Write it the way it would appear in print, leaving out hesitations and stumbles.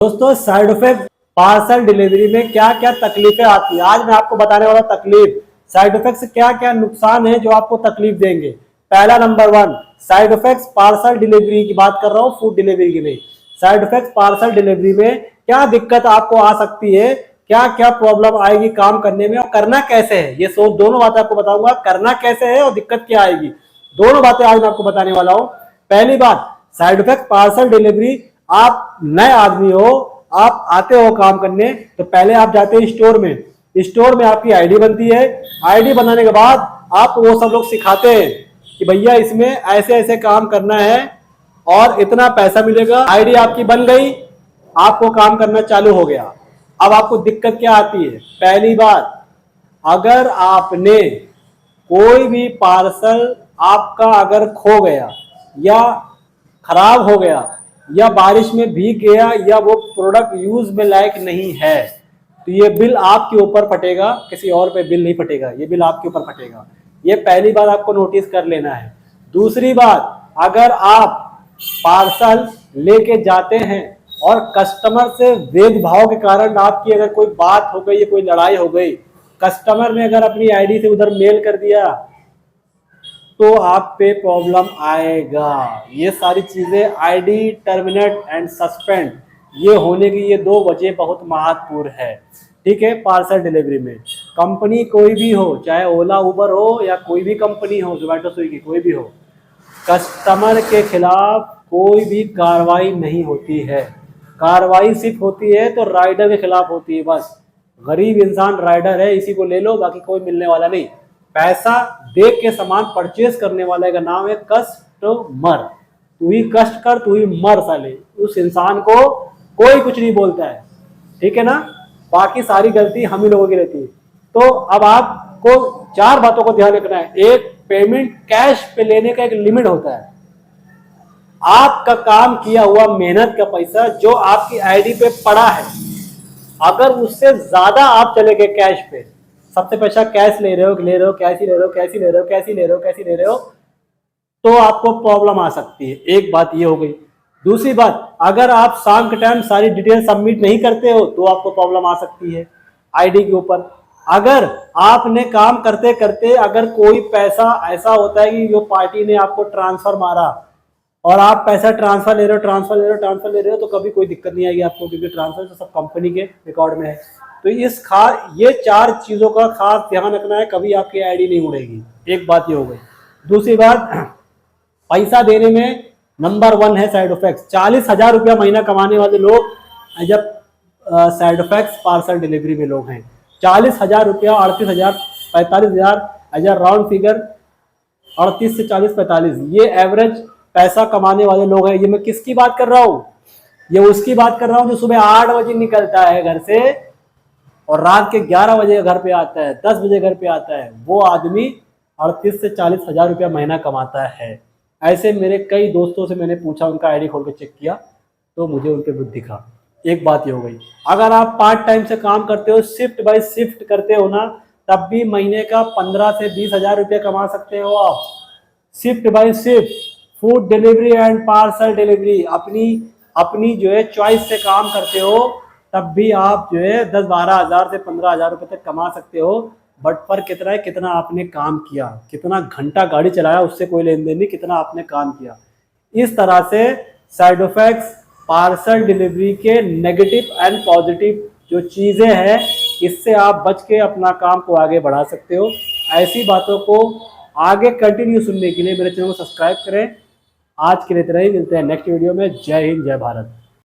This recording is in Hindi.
दोस्तों साइड इफेक्ट पार्सल डिलीवरी में क्या क्या तकलीफें आती है, आज मैं आपको बताने वाला तकलीफ साइड इफेक्ट्स क्या क्या नुकसान है जो आपको तकलीफ देंगे। पहला number 1, side effects parcel delivery की बात कर रहा हूँ, फूड डिलीवरी की नहीं। साइड इफेक्ट्स पार्सल डिलीवरी में क्या दिक्कत आपको आ सकती है, क्या क्या प्रॉब्लम आएगी काम करने में और करना कैसे है, ये दोनों बातें आपको बताऊंगा। करना कैसे है और दिक्कत क्या आएगी, दोनों बातें आज मैं आपको बताने वाला हूँ। पहली बात, साइड इफेक्ट पार्सल डिलीवरी, आप नए आदमी हो, आप आते हो काम करने, तो पहले आप जाते हैं स्टोर में। स्टोर में आपकी आईडी बनती है। आईडी बनाने के बाद आपको वो सब लोग सिखाते हैं कि भैया इसमें ऐसे ऐसे काम करना है और इतना पैसा मिलेगा। आईडी आपकी बन गई, आपको काम करना चालू हो गया। अब आपको दिक्कत क्या आती है, पहली बात, अगर आपने कोई भी पार्सल आपका अगर खो गया या खराब हो गया या बारिश में भीग गया या वो प्रोडक्ट यूज में लायक नहीं है, तो ये बिल आपके ऊपर फटेगा, किसी और पे बिल नहीं फटेगा, ये बिल आपके ऊपर फटेगा। ये पहली बात आपको नोटिस कर लेना है। दूसरी बात, अगर आप पार्सल लेके जाते हैं और कस्टमर से भेदभाव के कारण आपकी अगर कोई बात हो गई या कोई लड़ाई हो गई, कस्टमर ने अगर अपनी आईडी से उधर मेल कर दिया, तो आप पे प्रॉब्लम आएगा। ये सारी चीजें आईडी टर्मिनेट एंड सस्पेंड, ये होने की ये दो वजह बहुत महत्वपूर्ण है। ठीक है, पार्सल डिलीवरी में कंपनी कोई भी हो, चाहे ओला उबर हो या कोई भी कंपनी हो, जोमेटो स्विगी कोई भी हो, कस्टमर के खिलाफ कोई भी कार्रवाई नहीं होती है। कार्रवाई सिर्फ होती है तो राइडर के खिलाफ होती है, बस। गरीब इंसान राइडर है, इसी को ले लो, बाकी कोई मिलने वाला नहीं। पैसा देख के सामान परचेज करने वाले का नाम है कस्टमर। तू ही कष्ट कर, तू ही मर साले, उस इंसान को कोई कुछ नहीं बोलता है। ठीक है ना, बाकी सारी गलती हम ही लोगों की रहती है। तो अब आपको 4 बातों को ध्यान रखना है। एक, पेमेंट कैश पे लेने का एक लिमिट होता है। आपका काम किया हुआ मेहनत का पैसा जो आपकी आईडी पे पड़ा है, अगर उससे ज्यादा आप चले गए कैश पे, सबसे पैसा कैश ले रहे हो, कैश ही ले रहे हो, कैश ही ले रहे हो, कैश ही ले रहे हो, कैश ही ले रहे हो, तो आपको प्रॉब्लम आ सकती है। एक बात ये हो गई। दूसरी बात, अगर आप शाम के टाइम सारी डिटेल सबमिट नहीं करते हो तो आपको प्रॉब्लम आ सकती है आईडी के ऊपर। अगर आपने काम करते करते अगर कोई पैसा ऐसा होता है कि जो पार्टी ने आपको ट्रांसफर मारा और आप पैसा ट्रांसफर ले रहे हो, ट्रांसफर ले रहे हो, तो कभी कोई दिक्कत नहीं आएगी आपको, क्योंकि ट्रांसफर तो सब कंपनी के रिकॉर्ड में है। तो ये 4 चीजों का खास ध्यान रखना है, कभी आपकी आईडी नहीं उड़ेगी। एक बात ये हो गई। दूसरी बात, पैसा देने में नंबर 1 है साइड इफेक्ट्स। 40,000 रुपया महीना कमाने वाले लोग जब साइड इफेक्ट्स पार्सल डिलीवरी में लोग हैं, 40,000 रुपया, 38,000, 45,000, अगर राउंड फिगर 38 से 40, 45, ये एवरेज पैसा कमाने वाले लोग हैं। ये मैं किसकी बात कर रहा हूँ, ये उसकी बात कर रहा हूँ जो सुबह 8 बजे निकलता है घर से और रात के 11 बजे घर पे आता है, 10 बजे घर पे आता है। वो आदमी 38 से 40,000 रुपया महीना कमाता है। ऐसे मेरे कई दोस्तों से मैंने पूछा, उनका आईडी खोल के चेक किया, तो मुझे उनके बुद्धि दिखा। एक बात ये हो गई। अगर आप पार्ट टाइम से काम करते हो, शिफ्ट बाय शिफ्ट करते हो ना, तब भी महीने का 15 से 20,000 रुपया कमा सकते हो आप। Shift by shift, food delivery and parcel delivery, अपनी जो है चॉइस से काम करते हो, तब भी आप जो है 10-12 हज़ार से 15,000 रुपये तक कमा सकते हो। बट पर कितना है, कितना आपने काम किया, कितना घंटा गाड़ी चलाया, उससे कोई लेन देन नहीं, कितना आपने काम किया। इस तरह से साइड इफेक्ट्स पार्सल डिलीवरी के नेगेटिव एंड पॉजिटिव जो चीज़ें हैं, इससे आप बच के अपना काम को आगे बढ़ा सकते हो। ऐसी बातों को आगे कंटिन्यू सुनने के लिए मेरे चैनल को सब्सक्राइब करें। आज के लिए इतना ही, मिलते हैं नेक्स्ट वीडियो में। जय हिंद, जय भारत।